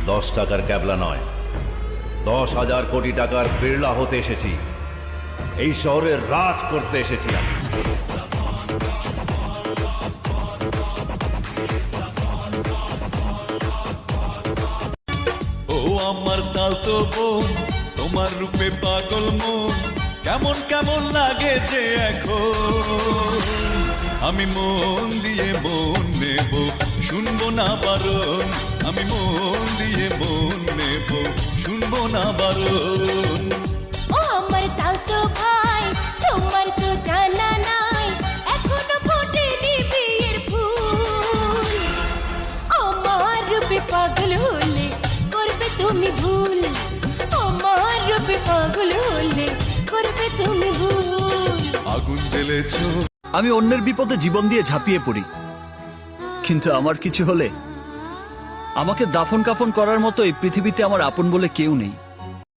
10 টাকার ক্যাবলা নয়, 10,000 কোটি টাকার বিড়লা হতে এসেছি। এই শহরে রাজ করতে এসেছি আমি। ও আমার তালতো বোন, তোমার রূপে পাগল মন, কেমন কেমন লাগে যে এখন। আমি মন দিয়ে মন নেব, শুনবো না বারণ। আমি মন দিয়ে মন নেব, শুনবো না বারণ। ও আমার তালতো ভাই, তোমার তো জানা নাই, এখনো ফোটেনি বিয়ের ফুল। আমার রূপে পাগল হলে করবে তুমি ভুল, আমার রূপে পাগল হলে করবে তুমি ভুল। আগুন জ্বেলেছো। আমি অন্যের বিপদে জীবন দিয়ে ঝাঁপিয়ে পড়ি, কিন্তু আমার কিছু হলে আমাকে দাফন কাফন করার মতো এই পৃথিবীতে আমার আপন বলে কেউ নেই।